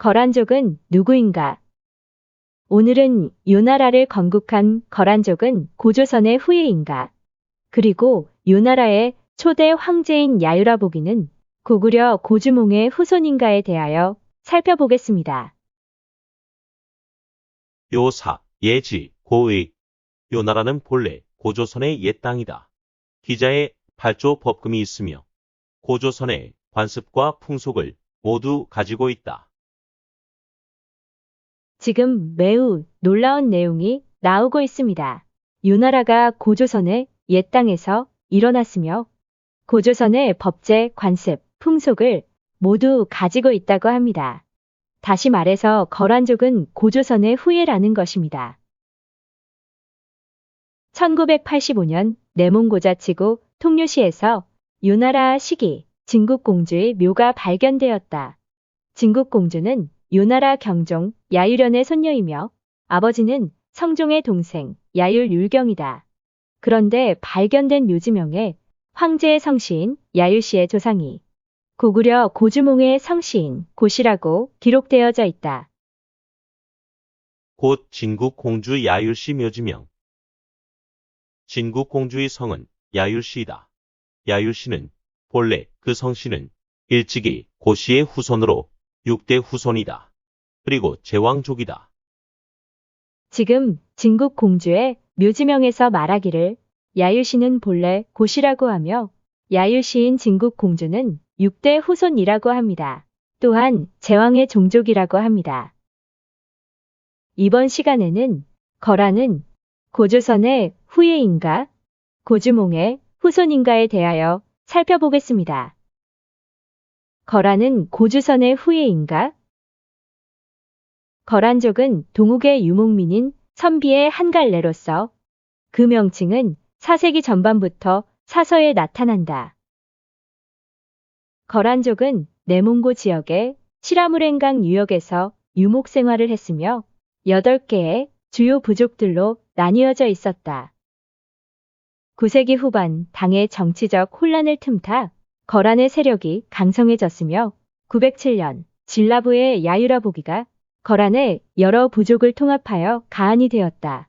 거란족은 누구인가? 오늘은 요나라를 건국한 거란족은 고조선의 후예인가? 그리고 요나라의 초대 황제인 야유라보기는 고구려 고주몽의 후손인가에 대하여 살펴보겠습니다. 요사, 예지, 고의. 요나라는 본래 고조선의 옛 땅이다. 기자의 8조 법금이 있으며 고조선의 관습과 풍속을 모두 가지고 있다. 지금 매우 놀라운 내용이 나오고 있습니다. 요나라가 고조선의 옛 땅에서 일어났으며 고조선의 법제, 관습, 풍속을 모두 가지고 있다고 합니다. 다시 말해서 거란족은 고조선의 후예라는 것입니다. 1985년 내몽고자치구 통유시에서 요나라 시기 진국공주의 묘가 발견되었다. 진국공주는 요나라 경종 야유련의 손녀이며 아버지는 성종의 동생 야율율경이다. 그런데 발견된 묘지명에 황제의 성씨인 야유씨의 조상이 고구려 고주몽의 성씨인 고씨라고 기록되어져 있다. 곧 진국공주 야율씨 묘지명. 진국공주의 성은 야율씨이다. 야율씨는 본래 그 성씨는 일찍이 고씨의 후손으로 6대 후손이다. 그리고 제왕족이다. 지금 진국공주의 묘지명에서 말하기를 야유씨는 본래 고씨라고 하며 야유씨인 진국공주는 6대 후손이라고 합니다. 또한 제왕의 종족이라고 합니다. 이번 시간에는 거란은 고조선의 후예인가, 고주몽의 후손인가에 대하여 살펴보겠습니다. 거란은 고조선의 후예인가? 거란족은 동욱의 유목민인 선비의 한 갈래로서 그 명칭은 4세기 전반부터 사서에 나타난다. 거란족은 내몽고 지역의 시라무렌강 유역에서 유목 생활을 했으며 8개의 주요 부족들로 나뉘어져 있었다. 9세기 후반 당의 정치적 혼란을 틈타 거란의 세력이 강성해졌으며 907년 진라부의 야유라보기가 거란의 여러 부족을 통합하여 가한이 되었다.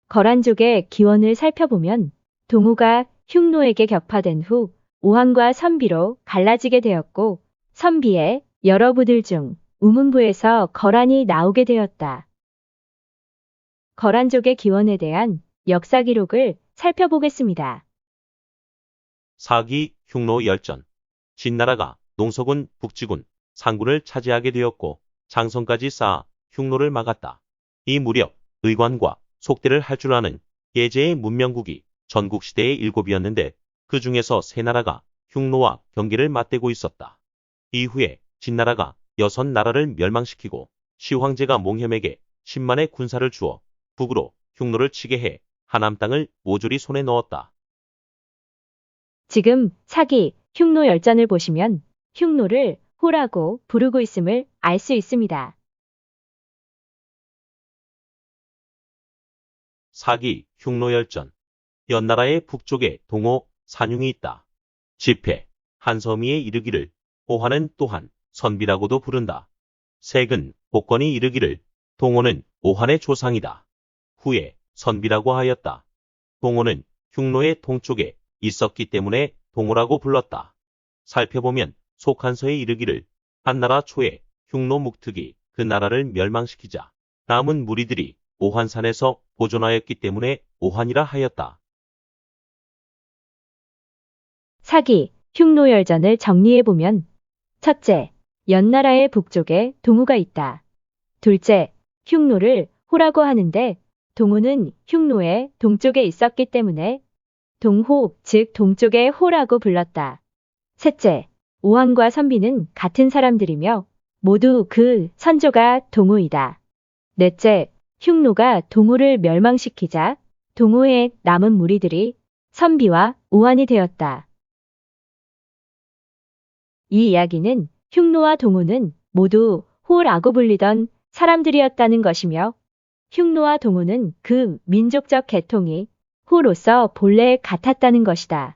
거란족의 기원을 살펴보면 동우가 흉노에게 격파된 후 오한과 선비로 갈라지게 되었고 선비의 여러 부들 중 우문부에서 거란이 나오게 되었다. 거란족의 기원에 대한 역사 기록을 살펴보겠습니다. 사기 흉노 열전. 진나라가 농서군, 북지군, 상군을 차지하게 되었고 장성까지 쌓아 흉노를 막았다. 이 무렵 의관과 속대를 할 줄 아는 예제의 문명국이 전국시대의 7이었는데 그 중에서 3나라가 흉노와 경계를 맞대고 있었다. 이후에 진나라가 6나라를 멸망시키고 시황제가 몽혐에게 10만의 군사를 주어 북으로 흉노를 치게 해 하남 땅을 모조리 손에 넣었다. 지금 사기 흉노 열전을 보시면 흉노를 호라고 부르고 있음을 알 수 있습니다. 사기 흉노열전. 연나라의 북쪽에 동호, 산흉이 있다. 집회, 한섬이에 이르기를 오하는 또한 선비라고도 부른다. 색은 복권이 이르기를 동호는 오한의 조상이다. 후에 선비라고 하였다. 동호는 흉노의 동쪽에 있었기 때문에 동호라고 불렀다. 살펴보면 속한서에 이르기를 한나라 초에 흉노 묵특이 그 나라를 멸망시키자 남은 무리들이 오한산에서 보존하였기 때문에 오한이라 하였다. 사기 흉노 열전을 정리해보면 첫째, 연나라의 북쪽에 동우가 있다. 둘째, 흉노를 호라고 하는데 동우는 흉노의 동쪽에 있었기 때문에 동호, 즉 동쪽의 호라고 불렀다. 셋째, 오한과 선비는 같은 사람들이며 모두 그 선조가 동우이다. 넷째, 흉노가 동우를 멸망시키자 동우의 남은 무리들이 선비와 오한이 되었다. 이 이야기는 흉노와 동우는 모두 호라고 불리던 사람들이었다는 것이며 흉노와 동우는 그 민족적 계통이 호로서 본래 같았다는 것이다.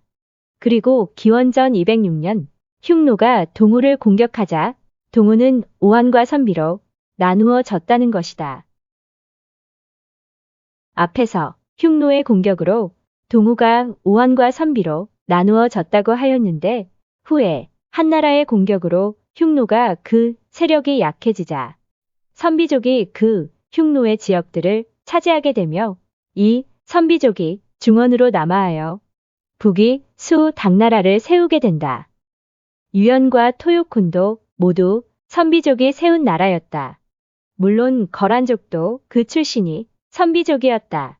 그리고 기원전 206년 흉노가 동우를 공격하자 동우는 오한과 선비로 나누어졌다는 것이다. 앞에서 흉노의 공격으로 동우가 오한과 선비로 나누어졌다고 하였는데 후에 한나라의 공격으로 흉노가 그 세력이 약해지자 선비족이 그 흉노의 지역들을 차지하게 되며 이 선비족이 중원으로 남하하여 북이 수 당나라를 세우게 된다. 유연과 토요쿤도 모두 선비족이 세운 나라였다. 물론 거란족도 그 출신이 선비족이었다.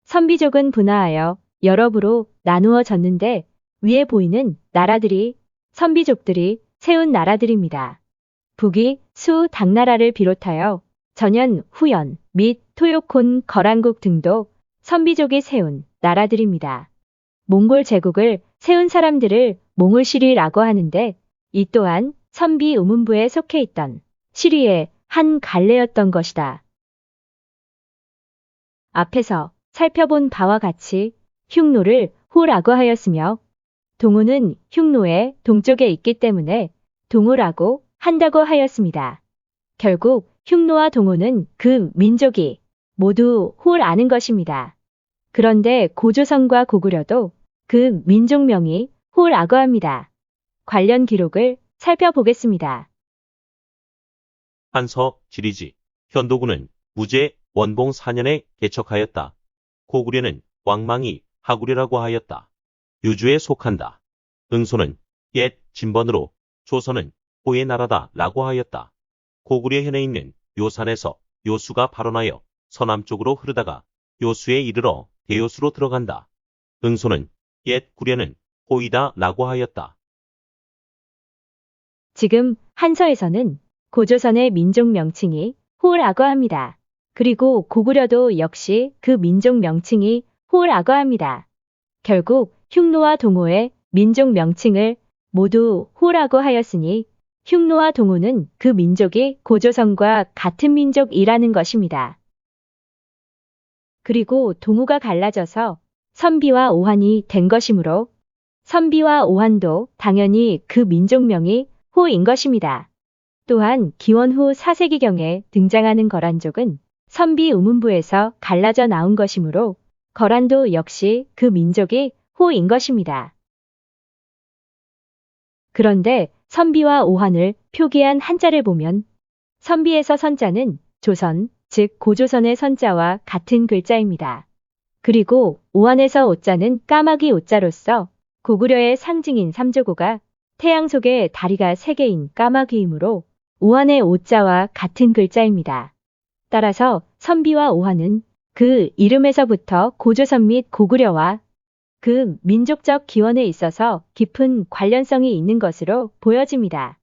선비족은 분화하여 여러 부로 나누어졌는데 위에 보이는 나라들이 선비족들이 세운 나라들입니다. 북이 수 당나라를 비롯하여 전현, 후연 및 토요콘, 거란국 등도 선비족이 세운 나라들입니다. 몽골 제국을 세운 사람들을 몽울시리라고 하는데 이 또한 선비 우문부에 속해 있던 시리의 한 갈래였던 것이다. 앞에서 살펴본 바와 같이 흉노를 호라고 하였으며 동우는 흉노의 동쪽에 있기 때문에 동우라고 한다고 하였습니다. 결국 흉노와 동우는 그 민족이 모두 홀 아는 것입니다. 그런데 고조선과 고구려도 그 민족명이 홀아고 합니다. 관련 기록을 살펴보겠습니다. 한서 지리지 현도군은 무제 원봉 4년에 개척하였다. 고구려는 왕망이 하구려라고 하였다. 유주에 속한다. 응소는 옛 진번으로 조선은 호의 나라다 라고 하였다. 고구려현에 있는 요산에서 요수가 발원하여 서남쪽으로 흐르다가 요수에 이르러 대요수로 들어간다. 응소는 옛 구려는 호이다 라고 하였다. 지금 한서에서는 고조선의 민족 명칭이 호라고 합니다. 그리고 고구려도 역시 그 민족 명칭이 호라고 합니다. 결국 흉노와 동호의 민족 명칭을 모두 호라고 하였으니 흉노와 동호는 그 민족이 고조선과 같은 민족이라는 것입니다. 그리고 동호가 갈라져서 선비와 오한이 된 것이므로 선비와 오한도 당연히 그 민족명이 호인 것입니다. 또한 기원 후 4세기경에 등장하는 거란족은 선비 우문부에서 갈라져 나온 것이므로 거란도 역시 그 민족이 호인 것입니다. 그런데 선비와 오한을 표기한 한자를 보면 선비에서 선자는 조선, 즉 고조선의 선자와 같은 글자입니다. 그리고 오한에서 오자는 까마귀 오자로서 고구려의 상징인 삼조고가 태양 속에 다리가 3개인 까마귀이므로 오한의 오자와 같은 글자입니다. 따라서 선비와 오한은 그 이름에서부터 고조선 및 고구려와 그 민족적 기원에 있어서 깊은 관련성이 있는 것으로 보여집니다.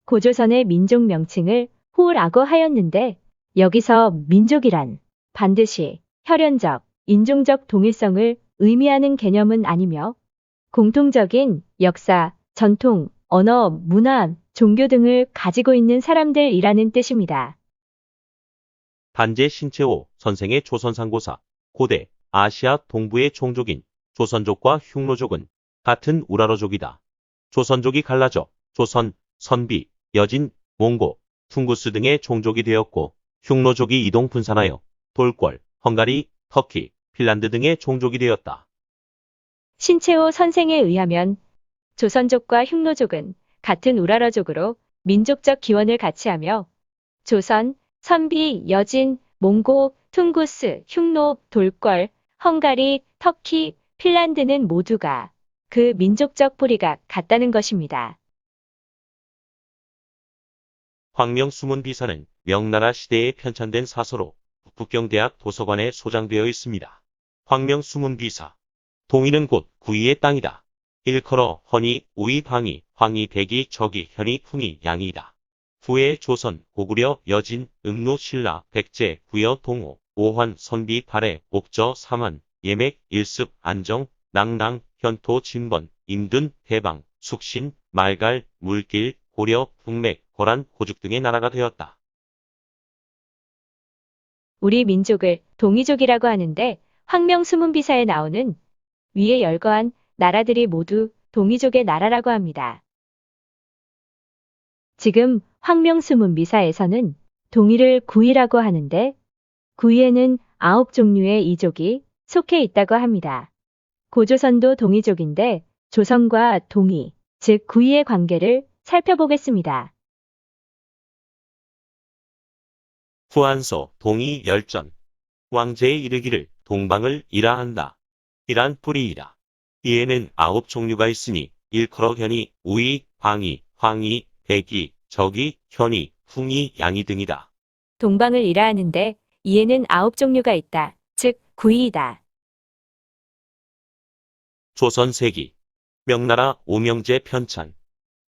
고조선의 민족 명칭을 호라고 하였는데 여기서 민족이란 반드시 혈연적, 인종적 동일성을 의미하는 개념은 아니며 공통적인 역사, 전통, 언어, 문화, 종교 등을 가지고 있는 사람들이라는 뜻입니다. 단제 신채호 선생의 조선상고사 고대 아시아 동부의 종족인 조선족과 흉노족은 같은 우라로족이다. 조선족이 갈라져 조선, 선비, 여진, 몽고, 퉁구스 등의 종족이 되었고 흉노족이 이동 분산하여 돌궐, 헝가리, 터키, 핀란드 등의 종족이 되었다. 신채호 선생에 의하면 조선족과 흉노족은 같은 우라러족으로 민족적 기원을 같이 하며 조선, 선비, 여진, 몽고, 퉁구스, 흉노, 돌궐, 헝가리, 터키, 핀란드는 모두가 그 민족적 뿌리가 같다는 것입니다. 황명수문비사는 명나라 시대에 편찬된 사서로 북경대학 도서관에 소장되어 있습니다. 황명수문비사 동이는 곧 구이의 땅이다. 일컬어 허니, 우이, 방이, 황이, 백이, 적이, 현이, 풍이, 양이다. 후에 조선, 고구려, 여진, 응노, 신라, 백제, 부여, 동호, 오환, 선비, 발해, 옥저, 삼한, 예맥, 일습, 안정, 낭랑, 현토, 진번, 임둔, 대방, 숙신, 말갈, 물길, 고려, 북맥, 고란, 고죽 등의 나라가 되었다. 우리 민족을 동이족이라고 하는데 황명수문비사에 나오는 위에 열거한 나라들이 모두 동이족의 나라라고 합니다. 지금 황명수문 미사에서는 동이를 구이라고 하는데 구이에는 9종류의 이족이 속해 있다고 합니다. 고조선도 동이족인데 조선과 동이, 즉 구이의 관계를 살펴보겠습니다. 후한소 동이 열전. 왕제에 이르기를 동방을 이라한다. 이란 뿌리이라. 이에는 9종류가 있으니 일컬어 현이, 우이, 황이, 황이, 백이, 적이, 현이, 풍이, 양이 등이다. 동방을 이라하는데 이에는 9종류가 있다. 즉 구이이다. 조선 세기. 명나라 오명제 편찬.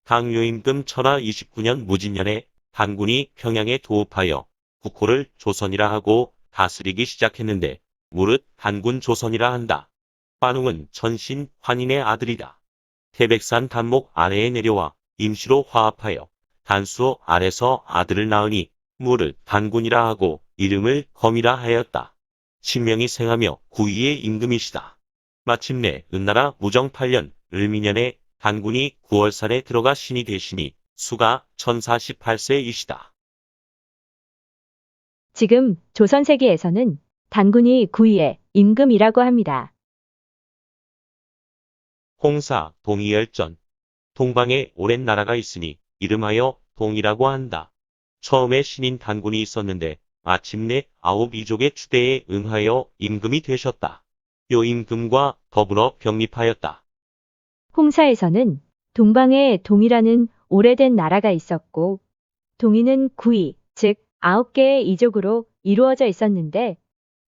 강요임금 천하 29년 무진년에 단군이 평양에 도읍하여 국호를 조선이라 하고 다스리기 시작했는데 무릇 단군 조선이라 한다. 관웅은 천신 환인의 아들이다. 태백산 단목 아래에 내려와 임시로 화합하여 단수호 아래서 아들을 낳으니 무릇 단군이라 하고 이름을 검이라 하였다. 신명이 생하며 구이의 임금이시다. 마침내 은나라 무정 8년 을미년에 단군이 9월살에 들어가 신이 되시니 수가 1048세이시다. 지금 조선세기에서는 단군이 구이의 임금이라고 합니다. 홍사 동이열전. 동방에 오랜 나라가 있으니 이름하여 동이라고 한다. 처음에 신인 단군이 있었는데 마침내 9이족의 추대에 응하여 임금이 되셨다. 요 임금과 더불어 병립하였다. 홍사에서는 동방에 동이라는 오래된 나라가 있었고 동이는 구이, 즉 9개의 이족으로 이루어져 있었는데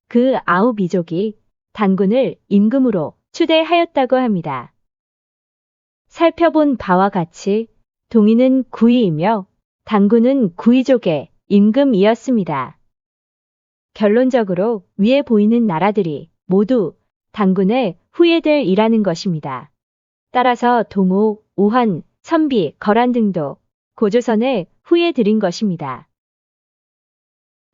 그 9이족이 단군을 임금으로 추대하였다고 합니다. 살펴본 바와 같이 동이는 구이이며 단군은 구이족의 임금이었습니다. 결론적으로 위에 보이는 나라들이 모두 단군의 후예들이라는 것입니다. 따라서 동호, 오한, 선비, 거란 등도 고조선의 후예들인 것입니다.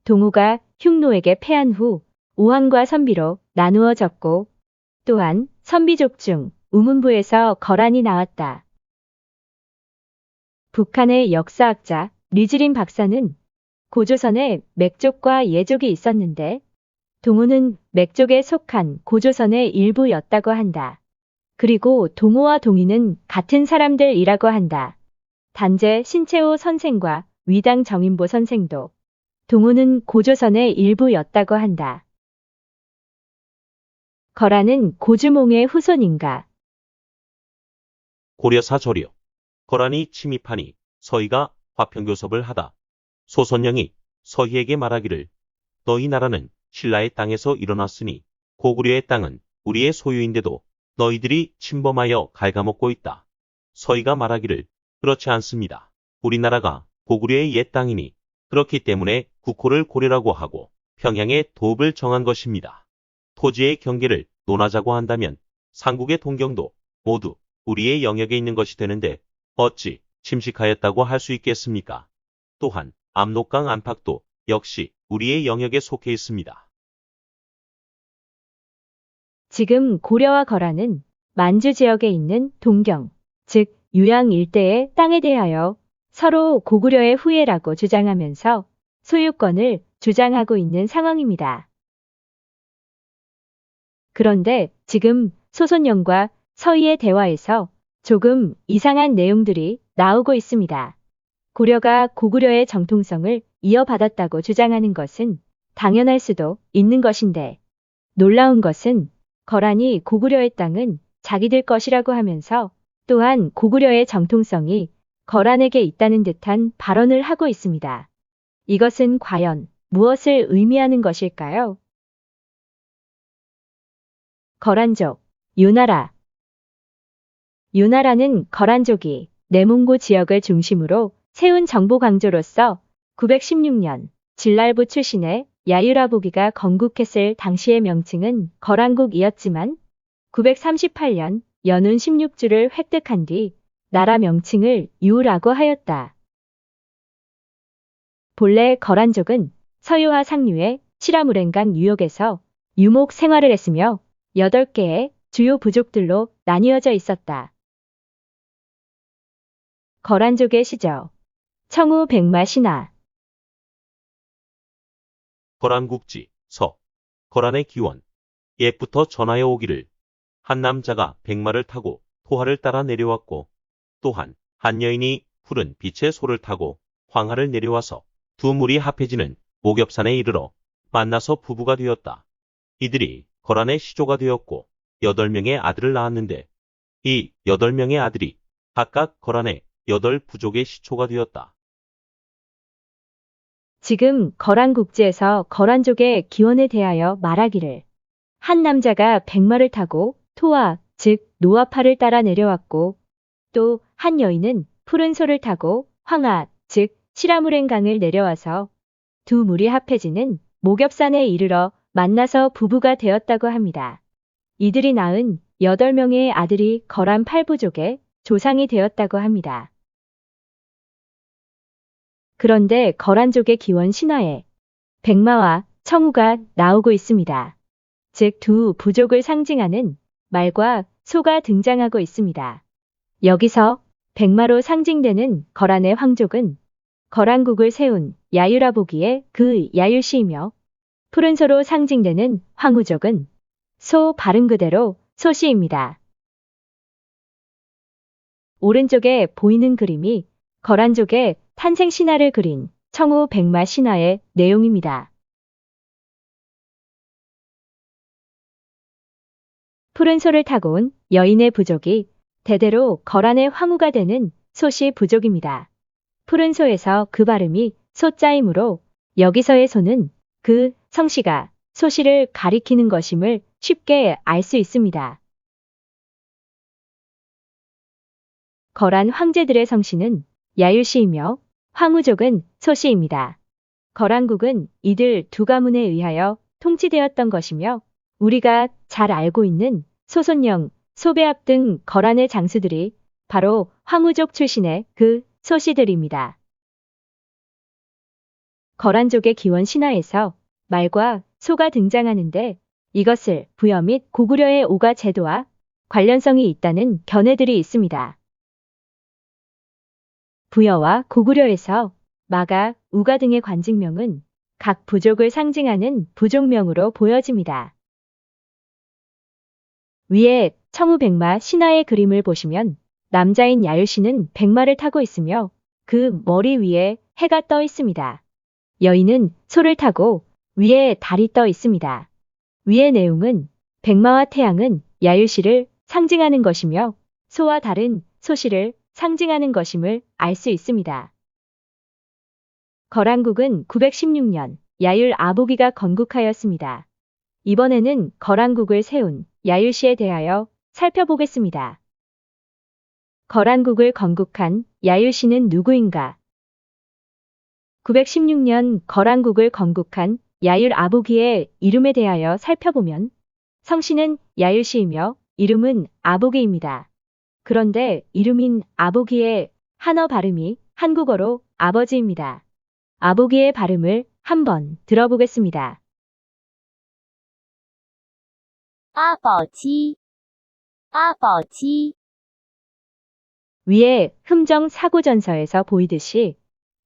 동호가 흉노에게 패한 후 오한과 선비로 나누어졌고 또한 선비족 중 우문부에서 거란이 나왔다. 북한의 역사학자 류지린 박사는 고조선에 맥족과 예족이 있었는데 동호는 맥족에 속한 고조선의 일부였다고 한다. 그리고 동호와 동이는 같은 사람들이라고 한다. 단재 신채호 선생과 위당 정인보 선생도 동호는 고조선의 일부였다고 한다. 거란은 고주몽의 후손인가? 고려사 조류. 거란이 침입하니 서희가 화평교섭을 하다. 소선영이 서희에게 말하기를 너희 나라는 신라의 땅에서 일어났으니 고구려의 땅은 우리의 소유인데도 너희들이 침범하여 갉아먹고 있다. 서희가 말하기를 그렇지 않습니다. 우리나라가 고구려의 옛 땅이니 그렇기 때문에 국호를 고려라고 하고 평양에 도읍을 정한 것입니다. 토지의 경계를 논하자고 한다면 삼국의 동경도 모두 우리의 영역에 있는 것이 되는데 어찌 침식하였다고 할 수 있겠습니까? 또한 압록강 안팎도 역시 우리의 영역에 속해 있습니다. 지금 고려와 거란은 만주 지역에 있는 동경, 즉 유양 일대의 땅에 대하여 서로 고구려의 후예라고 주장하면서 소유권을 주장하고 있는 상황입니다. 그런데 지금 소선영과 서희의 대화에서 조금 이상한 내용들이 나오고 있습니다. 고려가 고구려의 정통성을 이어받았다고 주장하는 것은 당연할 수도 있는 것인데 놀라운 것은 거란이 고구려의 땅은 자기들 것이라고 하면서 또한 고구려의 정통성이 거란에게 있다는 듯한 발언을 하고 있습니다. 이것은 과연 무엇을 의미하는 것일까요? 거란족, 요나라. 요나라는 거란족이 내몽고 지역을 중심으로 세운 정보 강조로서 916년 진랄부 출신의 야유라보기가 건국했을 당시의 명칭은 거란국이었지만 938년 연운 16주를 획득한 뒤 나라 명칭을 유라고 하였다. 본래 거란족은 서유와 상류의 시라무렌강 유역에서 유목 생활을 했으며 8개의 주요 부족들로 나뉘어져 있었다. 거란족의 시저. 청우 백마 신화. 거란국지, 서. 거란의 기원. 옛부터 전하여 오기를 한 남자가 백마를 타고 토하를 따라 내려왔고 또한 한 여인이 푸른 빛의 소를 타고 황하를 내려와서 두 물이 합해지는 목엽산에 이르러 만나서 부부가 되었다. 이들이 거란의 시조가 되었고 8명의 아들을 낳았는데 이 8명의 아들이 각각 거란의 8부족의 시초가 되었다. 지금 거란국지에서 거란족의 기원에 대하여 말하기를 한 남자가 백마를 타고 토와 즉 노아파를 따라 내려왔고 또 한 여인은 푸른 소를 타고 황하 즉 시라무렌강을 내려와서 두 물이 합해지는 목엽산에 이르러 만나서 부부가 되었다고 합니다. 이들이 낳은 8명의 아들이 거란 8부족의 조상이 되었다고 합니다. 그런데 거란족의 기원 신화에 백마와 청우가 나오고 있습니다. 즉 두 부족을 상징하는 말과 소가 등장하고 있습니다. 여기서 백마로 상징되는 거란의 황족은 거란국을 세운 야유라보기의 그 야유시이며 푸른 소로 상징되는 황후족은 소 발음 그대로 소시입니다. 오른쪽에 보이는 그림이 거란족의 탄생 신화를 그린 청우 백마 신화의 내용입니다. 푸른 소를 타고 온 여인의 부족이 대대로 거란의 황후가 되는 소시 부족입니다. 푸른 소에서 그 발음이 소자이므로 여기서의 소는 그 성씨가 소시를 가리키는 것임을 쉽게 알 수 있습니다. 거란 황제들의 성씨는 야유시이며 황후족은 소시입니다. 거란국은 이들 두 가문에 의하여 통치되었던 것이며 우리가 잘 알고 있는 소손영, 소배압 등 거란의 장수들이 바로 황후족 출신의 그 소시들입니다. 거란족의 기원 신화에서 말과 소가 등장하는데 이것을 부여 및 고구려의 오가 제도와 관련성이 있다는 견해들이 있습니다. 부여와 고구려에서 마가, 우가 등의 관직명은 각 부족을 상징하는 부족명으로 보여집니다. 위에 청우백마 신화의 그림을 보시면 남자인 야유씨는 백마를 타고 있으며 그 머리 위에 해가 떠 있습니다. 여인은 소를 타고 위에 달이 떠 있습니다. 위의 내용은 백마와 태양은 야유씨를 상징하는 것이며 소와 달은 소씨를 상징하는 것임을 알 수 있습니다. 거란국은 916년 야율 아보기가 건국하였습니다. 이번에는 거란국을 세운 야율씨에 대하여 살펴보겠습니다. 거란국을 건국한 야율씨는 누구인가? 916년 거란국을 건국한 야율 아보기의 이름에 대하여 살펴보면 성씨는 야율씨이며 이름은 아보기입니다. 그런데 이름인 아보기의 한어 발음이 한국어로 아버지입니다. 아보기의 발음을 한번 들어보겠습니다. 阿保机，阿保机， 위에 흠정 사고전서에서 보이듯이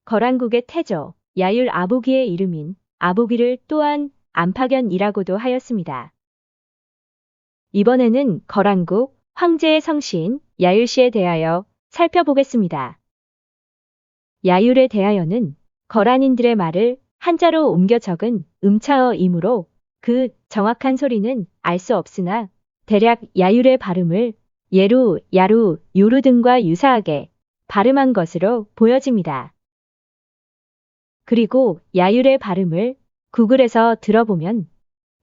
거란국의 태조 야율 아보기의 이름인 아보기를 또한 안파견이라고도 하였습니다. 이번에는 거란국 황제의 성씨인 야율씨에 대하여 살펴보겠습니다. 야율에 대하여는 거란인들의 말을 한자로 옮겨 적은 음차어이므로 그 정확한 소리는 알 수 없으나 대략 야율의 발음을 예루, 야루, 요루 등과 유사하게 발음한 것으로 보여집니다. 그리고 야율의 발음을 구글에서 들어보면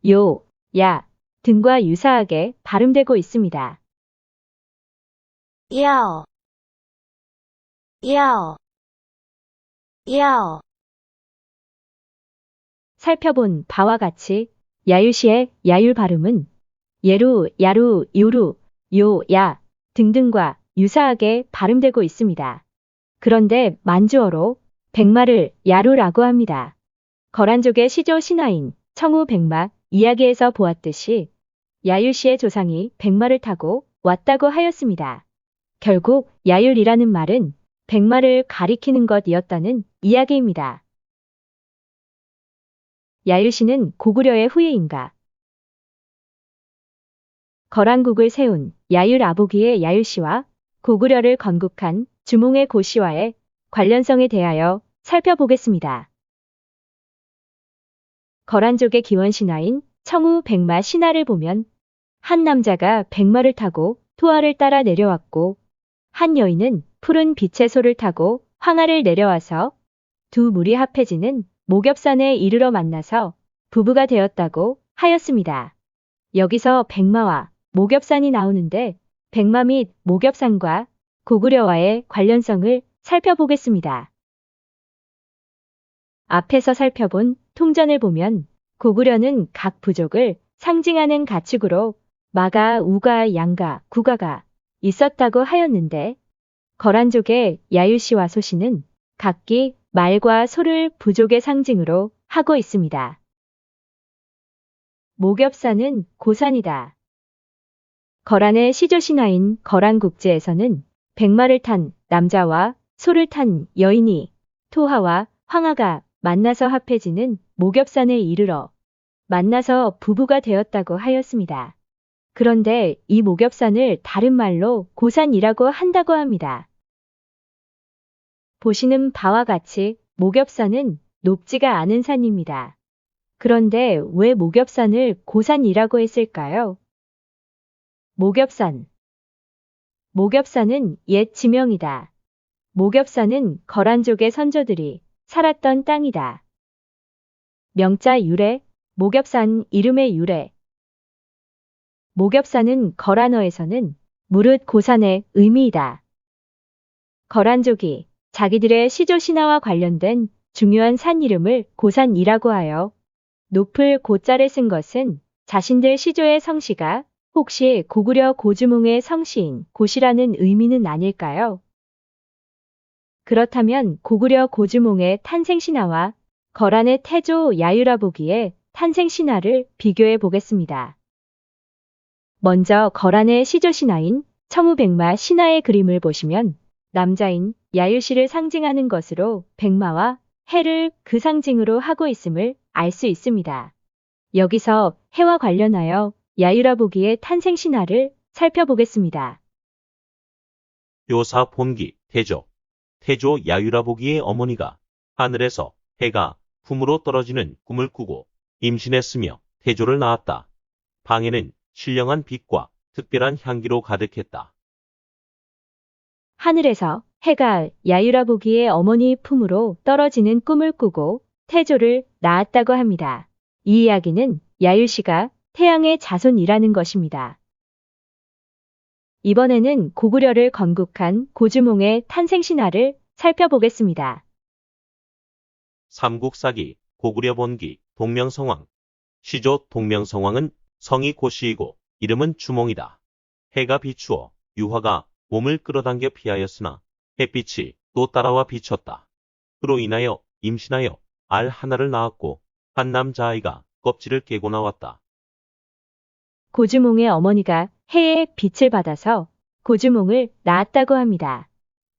요, 야 등과 유사하게 발음되고 있습니다. 要，要，要， 살펴본 바와 같이 야유시의 야율 발음은 예루, 야루, 요루, 요, 야 등등과 유사하게 발음되고 있습니다. 그런데 만주어로 백마를 야루라고 합니다. 거란족의 시조 신화인 청우 백마 이야기에서 보았듯이 야율씨의 조상이 백마를 타고 왔다고 하였습니다. 결국 야율이라는 말은 백마를 가리키는 것이었다는 이야기입니다. 야율시는 고구려의 후예인가? 거란국을 세운 야율 아보기의 야율시와 고구려를 건국한 주몽의 고씨와의 관련성에 대하여 살펴보겠습니다. 거란족의 기원신화인 청우 백마 신화를 보면 한 남자가 백마를 타고 토하를 따라 내려왔고 한 여인은 푸른 빛의 소를 타고 황하를 내려와서 두 물이 합해지는 목엽산에 이르러 만나서 부부가 되었다고 하였습니다. 여기서 백마와 목엽산이 나오는데 백마 및 목엽산과 고구려와의 관련성을 살펴보겠습니다. 앞에서 살펴본 통전을 보면 고구려는 각 부족을 상징하는 가축으로 마가, 우가, 양가, 구가가 있었다고 하였는데 거란족의 야율시와 소시는 각기 말과 소를 부족의 상징으로 하고 있습니다. 목엽산은 고산이다. 거란의 시조신화인 거란국지에서는 백마를 탄 남자와 소를 탄 여인이 토하와 황하가 만나서 합해지는 목엽산에 이르러 만나서 부부가 되었다고 하였습니다. 그런데 이 목엽산을 다른 말로 고산이라고 한다고 합니다. 보시는 바와 같이 목엽산은 높지가 않은 산입니다. 그런데 왜 목엽산을 고산이라고 했을까요? 목엽산. 목엽산은 옛 지명이다. 목엽산은 거란족의 선조들이 살았던 땅이다. 명자 유래, 목엽산 이름의 유래. 목엽산은 거란어에서는 무릇 고산의 의미이다. 거란족이 자기들의 시조신화와 관련된 중요한 산 이름을 고산이라고 하여 높을 고자를 쓴 것은 자신들 시조의 성씨가 혹시 고구려 고주몽의 성씨인 고시라는 의미는 아닐까요? 그렇다면 고구려 고주몽의 탄생신화와 거란의 태조 야유라보기의 탄생신화를 비교해 보겠습니다. 먼저 거란의 시조신화인 청우백마 신화의 그림을 보시면 남자인 야율시를 상징하는 것으로 백마와 해를 그 상징으로 하고 있음을 알 수 있습니다. 여기서 해와 관련하여 야유라보기의 탄생신화를 살펴보겠습니다. 묘사 본기 태조. 태조 야유라보기의 어머니가 하늘에서 해가 품으로 떨어지는 꿈을 꾸고 임신했으며 태조를 낳았다. 방에는 신령한 빛과 특별한 향기로 가득했다. 하늘에서 해가 야유라보기의 어머니 품으로 떨어지는 꿈을 꾸고 태조를 낳았다고 합니다. 이 이야기는 야율시가 태양의 자손이라는 것입니다. 이번에는 고구려를 건국한 고주몽의 탄생신화를 살펴보겠습니다. 삼국사기, 고구려 본기, 동명성왕. 시조 동명성왕은 성이 고씨이고 이름은 주몽이다. 해가 비추어 유화가 몸을 끌어당겨 피하였으나 햇빛이 또 따라와 비쳤다. 그로 인하여 임신하여 알 하나를 낳았고 한 남자아이가 껍질을 깨고 나왔다. 고주몽의 어머니가 해의 빛을 받아서 고주몽을 낳았다고 합니다.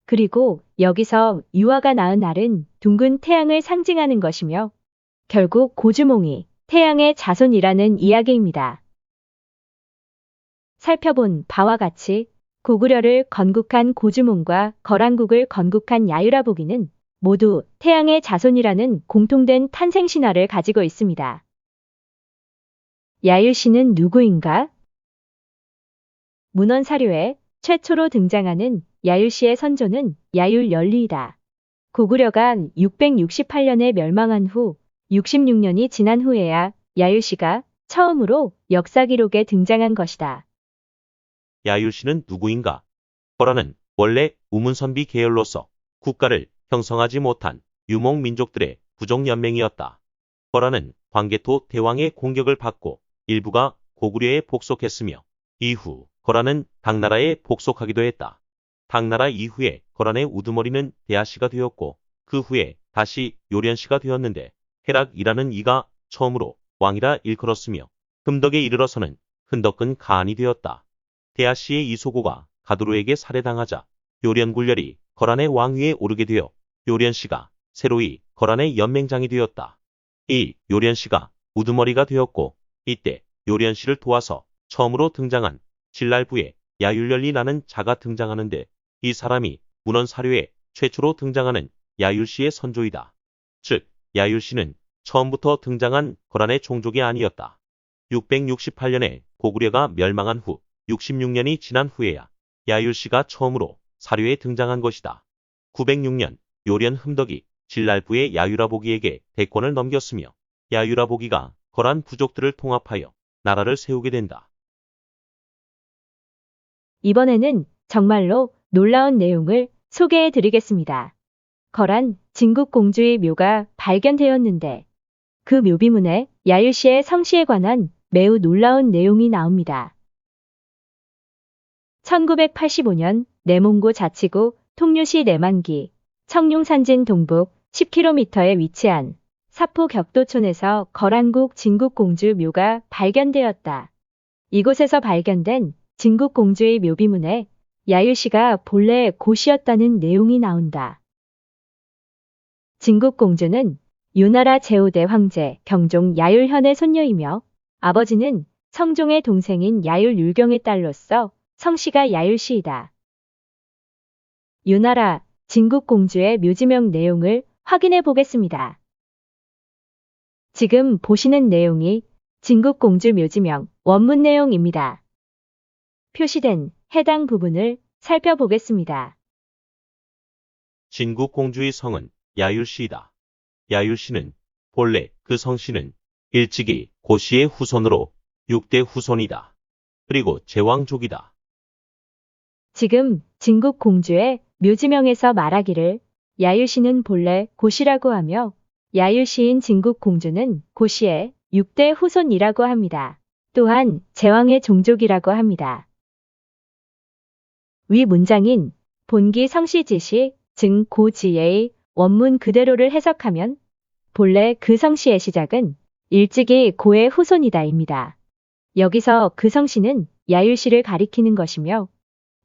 그리고 여기서 유화가 낳은 알은 둥근 태양을 상징하는 것이며 결국 고주몽이 태양의 자손이라는 이야기입니다. 살펴본 바와 같이 고구려를 건국한 고주몽과 거란국을 건국한 야유라보기는 모두 태양의 자손이라는 공통된 탄생신화를 가지고 있습니다. 야율시는 누구인가? 문헌사료에 최초로 등장하는 야율시의 선조는 야율연리이다. 고구려가 668년에 멸망한 후 66년이 지난 후에야 야율시가 처음으로 역사기록에 등장한 것이다. 야율시는 누구인가? 거란은 원래 우문선비 계열로서 국가를 형성하지 못한 유목 민족들의 부족연맹이었다. 거란은 광개토 대왕의 공격을 받고 일부가 고구려에 복속했으며 이후 거란은 당나라에 복속하기도 했다. 당나라 이후에 거란의 우두머리는 대하씨가 되었고 그 후에 다시 요련씨가 되었는데 해락이라는 이가 처음으로 왕이라 일컬었으며 금덕에 이르러서는 흔덕근 가안이 되었다. 대하씨의 이소고가 가두로에게 살해당하자 요련군렬이 거란의 왕위에 오르게 되어 요련씨가 새로이 거란의 연맹장이 되었다. 이 요련씨가 우두머리가 되었고 이때 요련씨를 도와서 처음으로 등장한 신랄부의 야율열리라는 자가 등장하는데 이 사람이 문헌사료에 최초로 등장하는 야율씨의 선조이다. 즉 야율씨는 처음부터 등장한 거란의 종족이 아니었다. 668년에 고구려가 멸망한 후 66년이 지난 후에야 야율씨가 처음으로 사료에 등장한 것이다. 906년 요련 흠덕이 신랄부의 야유라보기에게 대권을 넘겼으며 야유라보기가 거란 부족들을 통합하여 나라를 세우게 된다. 이번에는 정말로 놀라운 내용을 소개해 드리겠습니다. 거란 진국공주의 묘가 발견되었는데 그 묘비문에 야율씨의 성씨에 관한 매우 놀라운 내용이 나옵니다. 1985년 내몽고 자치구 통유시 내만기 청룡산진 동북 10km에 위치한 사포 격도촌에서 거란국 진국공주 묘가 발견되었다. 이곳에서 발견된 진국공주의 묘비문에 야율씨가 본래 고시였다는 내용이 나온다. 진국공주는 유나라 제5대 황제 경종 야율현의 손녀이며 아버지는 성종의 동생인 야율율경의 딸로서 성씨가 야율씨이다. 유나라 진국공주의 묘지명 내용을 확인해 보겠습니다. 지금 보시는 내용이 진국공주 묘지명 원문 내용입니다. 표시된 해당 부분을 살펴보겠습니다. 진국공주의 성은 야율씨이다. 야율씨는 본래 그 성씨는 일찍이 고씨의 후손으로 6대 후손이다. 그리고 제왕족이다. 지금 진국공주의 묘지명에서 말하기를 야율씨는 본래 고씨라고 하며 야율씨인 진국공주는 고씨의 6대 후손이라고 합니다. 또한 제왕의 종족이라고 합니다. 위 문장인 본기 성씨지시 증 고지의 원문 그대로를 해석하면 본래 그 성씨의 시작은 일찍이 고의 후손이다입니다. 여기서 그 성씨는 야율씨를 가리키는 것이며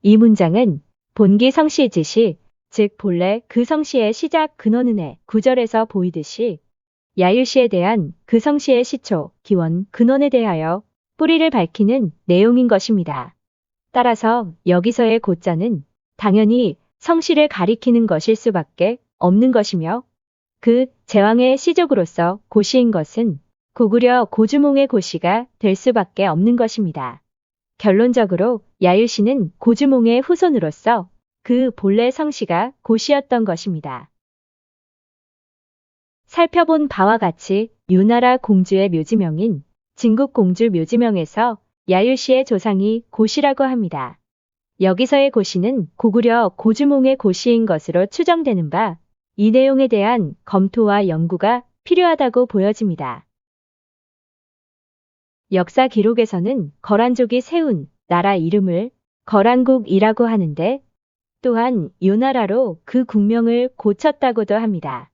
이 문장은 본기 성씨지시 즉 본래 그 성씨의 시작 근원은의 구절에서 보이듯이 야율씨에 대한 그 성씨의 시초, 기원, 근원에 대하여 뿌리를 밝히는 내용인 것입니다. 따라서 여기서의 고자는 당연히 성씨를 가리키는 것일 수밖에 없는 것이며 그 제왕의 시족으로서 고씨인 것은 고구려 고주몽의 고씨가 될 수밖에 없는 것입니다. 결론적으로 야율씨는 고주몽의 후손으로서 그 본래 성씨가 고씨였던 것입니다. 살펴본 바와 같이 유나라 공주의 묘지명인 진국공주 묘지명에서 야율씨의 조상이 고씨라고 합니다. 여기서의 고씨는 고구려 고주몽의 고씨인 것으로 추정되는 바, 이 내용에 대한 검토와 연구가 필요하다고 보여집니다. 역사 기록에서는 거란족이 세운 나라 이름을 거란국이라고 하는데 또한 유나라로 그 국명을 고쳤다고도 합니다.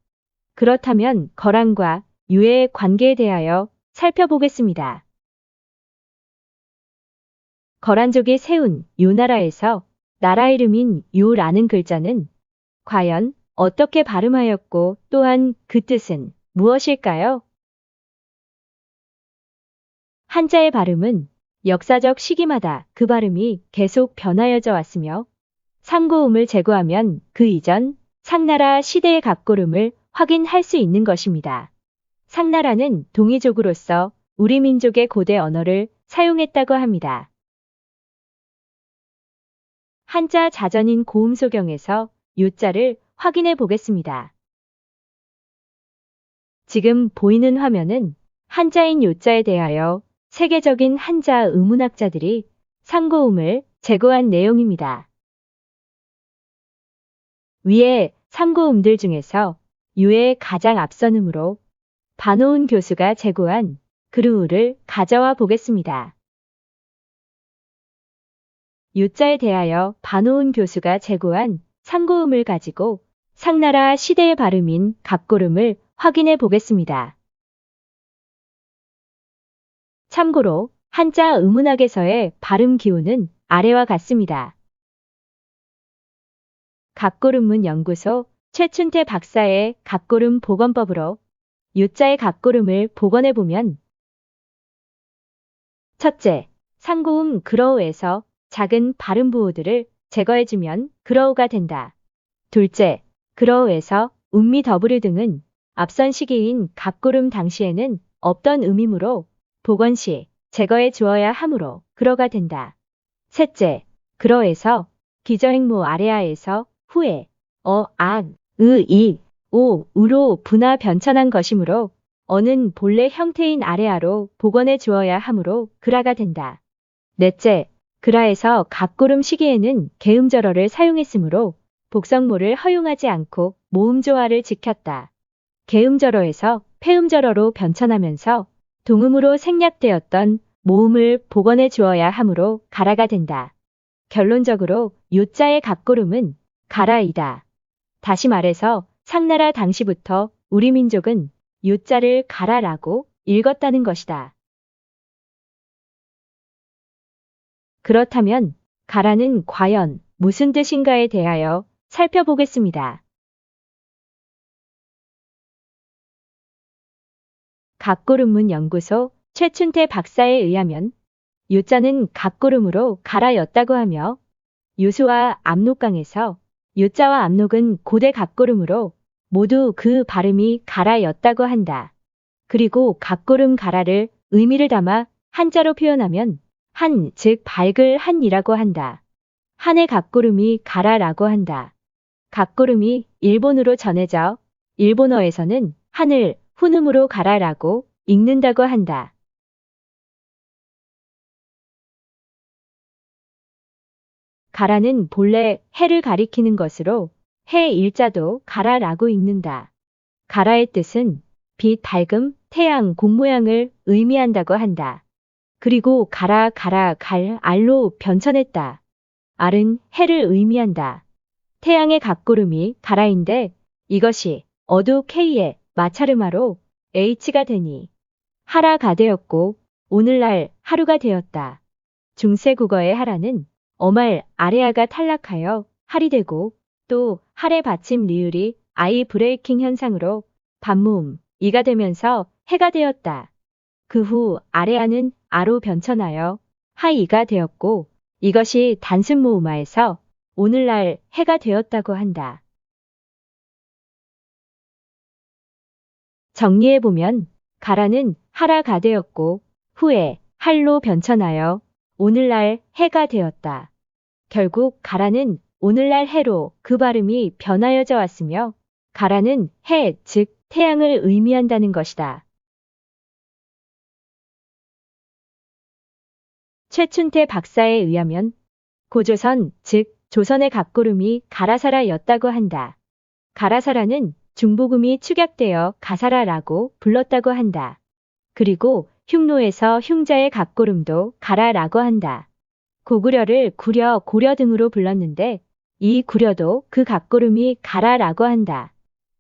그렇다면 거란과 유의 관계에 대하여 살펴보겠습니다. 거란족이 세운 유나라에서 나라 이름인 유라는 글자는 과연 어떻게 발음하였고 또한 그 뜻은 무엇일까요? 한자의 발음은 역사적 시기마다 그 발음이 계속 변하여져 왔으며 상고음을 제거하면 그 이전 상나라 시대의 각고름을 확인할 수 있는 것입니다. 상나라는 동이족으로서 우리 민족의 고대 언어를 사용했다고 합니다. 한자 자전인 고음소경에서 유자를 확인해 보겠습니다. 지금 보이는 화면은 한자인 요자에 대하여 세계적인 한자 의문학자들이 상고음을 제거한 내용입니다. 위에 상고음들 중에서 유의 가장 앞선 음으로 반호은 교수가 제거한 그루우를 가져와 보겠습니다. 유자에 대하여 반호은 교수가 제거한 상고음을 가지고 상나라 시대의 발음인 각고름을 확인해 보겠습니다. 참고로 한자 의문학에서의 발음 기호는 아래와 같습니다. 각고름문 연구소 최춘태 박사의 각고름 복원법으로 요자의 각고름을 복원해보면 첫째, 상고음 그러우에서 작은 발음 부호들을 제거해주면 그러우가 된다. 둘째, 그러우에서 음미 W 등은 앞선 시기인 각고름 당시에는 없던 음이므로 복원 시 제거해 주어야 하므로 그러가 된다. 셋째, 그러에서 기저행모 아래아에서 후에 으로 분화 변천한 것이므로 어는 본래 형태인 아래아로 복원해 주어야 하므로 그라가 된다. 넷째, 그라에서 각고름 시기에는 개음절어를 사용했으므로 복성모를 허용하지 않고 모음조화를 지켰다. 개음절어에서 폐음절어로 변천하면서 동음으로 생략되었던 모음을 복원해 주어야 하므로 가라가 된다. 결론적으로 요자의 각고름은 가라이다. 다시 말해서 상나라 당시부터 우리 민족은 요자를 가라라고 읽었다는 것이다. 그렇다면 가라는 과연 무슨 뜻인가에 대하여 살펴보겠습니다. 각고름문 연구소 최춘태 박사에 의하면 요자는 각고름으로 가라였다고 하며 요수와 압록강에서 요자와 압록은 고대 각고름으로 모두 그 발음이 가라였다고 한다. 그리고 각고름 가라를 의미를 담아 한자로 표현하면 한, 즉 밝을 한이라고 한다. 한의 각고름이 가라라고 한다. 각고름이 일본으로 전해져 일본어에서는 하늘, 훈음으로 가라라고 읽는다고 한다. 가라는 본래 해를 가리키는 것으로 해 일자도 가라라고 읽는다. 가라의 뜻은 빛, 밝음, 태양, 공 모양을 의미한다고 한다. 그리고 가라, 갈, 알로 변천했다. 알은 해를 의미한다. 태양의 각고름이 가라인데 이것이 어두 K의 마차르마로 H가 되니 하라가 되었고 오늘날 하루가 되었다. 중세국어의 하라는 어말 아래아가 탈락하여 할이 되고 또 할의 받침 리을이 아이 브레이킹 현상으로 반모음 이가 되면서 해가 되었다. 그 후 아래아는 아로 변천하여 하이가 되었고 이것이 단순 모음화에서 오늘날 해가 되었다고 한다. 정리해보면 가라는 하라가 되었고 후에 할로 변천하여 오늘날 해가 되었다. 결국 가라는 오늘날 해로 그 발음이 변하여져 왔으며 가라는 해, 즉 태양을 의미한다는 것이다. 최춘태 박사에 의하면 고조선, 즉 조선의 각고름이 가라사라였다고 한다. 가라사라는 중복음이 축약되어 가사라라고 불렀다고 한다. 그리고 흉노에서 흉자의 각고름도 가라라고 한다. 고구려를 구려, 고려 등으로 불렀는데 이 구려도 그 각고름이 가라라고 한다.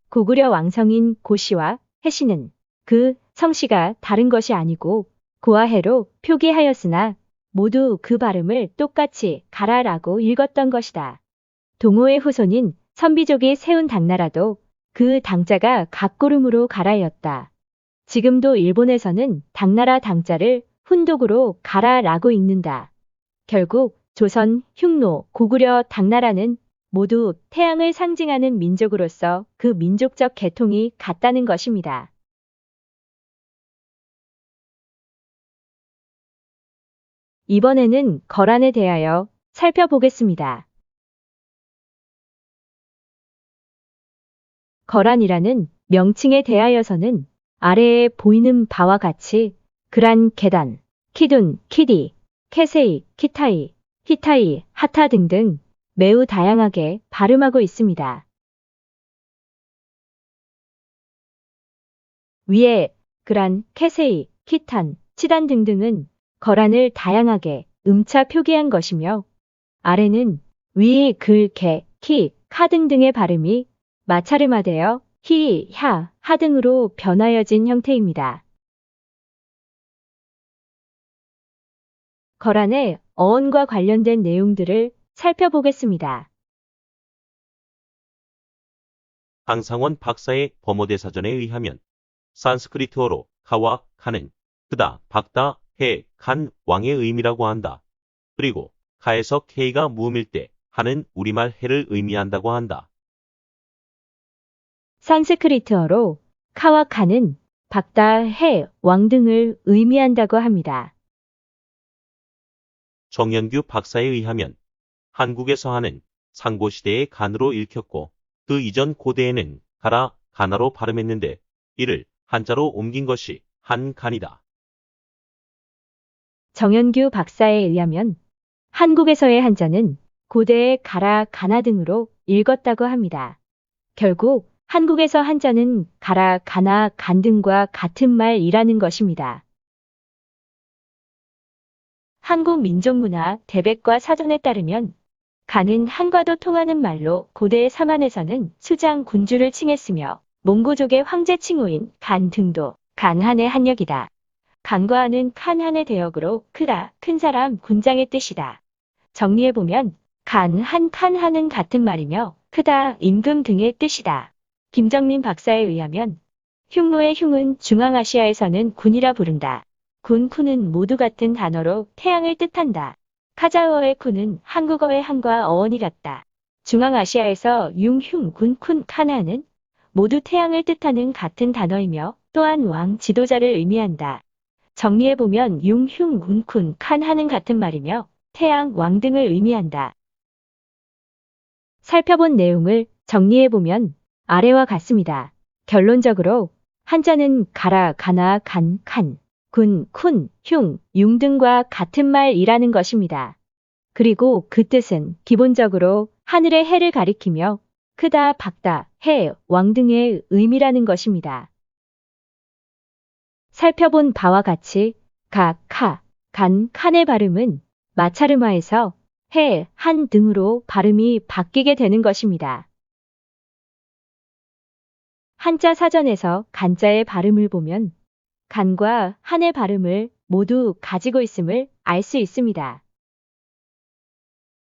고구려 왕성인 고씨와 해씨는 그 성씨가 다른 것이 아니고 고와 해로 표기하였으나 모두 그 발음을 똑같이 가라라고 읽었던 것이다. 동호의 후손인 선비족이 세운 당나라도 그 당자가 각고름으로 가라였다. 지금도 일본에서는 당나라 당자를 훈독으로 가라라고 읽는다. 결국 조선, 흉노, 고구려, 당나라는 모두 태양을 상징하는 민족으로서 그 민족적 계통이 같다는 것입니다. 이번에는 거란에 대하여 살펴보겠습니다. 거란이라는 명칭에 대하여서는 아래에 보이는 바와 같이 그란, 게단, 키둔, 키디, 케세이, 키타이, 히타이, 하타 등등 매우 다양하게 발음하고 있습니다. 위에 그란, 케세이, 키탄, 치단 등등은 거란을 다양하게 음차 표기한 것이며 아래는 위, 글, 개, 키, 카 등등의 발음이 마차르마되어 히, 하, 하 등으로 변하여진 형태입니다. 거란의 어원과 관련된 내용들을 살펴보겠습니다. 강상원 박사의 범어대사전에 의하면 산스크리트어로 카와 칸은 크다, 박다, 해, 칸, 왕의 의미라고 한다. 그리고 카에서 K가 무음일 때 한은 우리말 해를 의미한다고 한다. 산스크리트어로 카와 칸은 박다, 해, 왕 등을 의미한다고 합니다. 정연규 박사에 의하면 한국에서 한은 상고시대의 간으로 읽혔고 그 이전 고대에는 가라, 가나로 발음했는데 이를 한자로 옮긴 것이 한간이다. 정연규 박사에 의하면 한국에서의 한자는 고대의 가라, 가나 등으로 읽었다고 합니다. 결국 한국에서 한자는 가라, 가나, 간 등과 같은 말이라는 것입니다. 한국 민족문화 대백과 사전에 따르면 간은 한과도 통하는 말로 고대 서만에서는 수장, 군주를 칭했으며 몽고족의 황제 칭호인 간 등도 간한의 한역이다. 간과 한은 칸한의 대역으로 크다, 큰 사람, 군장의 뜻이다. 정리해보면 간, 한, 칸한은 같은 말이며 크다, 임금 등의 뜻이다. 김정민 박사에 의하면 흉노의 흉은 중앙아시아에서는 군이라 부른다. 군, 쿠는 모두 같은 단어로 태양을 뜻한다. 카자흐어의 쿠는 한국어의 한과 어원이 같다. 중앙아시아에서 융, 흉, 군, 쿤, 칸하는 모두 태양을 뜻하는 같은 단어이며 또한 왕, 지도자를 의미한다. 정리해보면 융, 흉, 군, 쿤, 칸하는 같은 말이며 태양, 왕 등을 의미한다. 살펴본 내용을 정리해보면 아래와 같습니다. 결론적으로 한자는 가라, 가나, 간, 칸, 군, 쿤, 흉, 융 등과 같은 말이라는 것입니다. 그리고 그 뜻은 기본적으로 하늘의 해를 가리키며 크다, 박다, 해, 왕 등의 의미라는 것입니다. 살펴본 바와 같이 가, 카, 간, 칸의 발음은 마차르마에서 해, 한 등으로 발음이 바뀌게 되는 것입니다. 한자 사전에서 간자의 발음을 보면 간과 한의 발음을 모두 가지고 있음을 알 수 있습니다.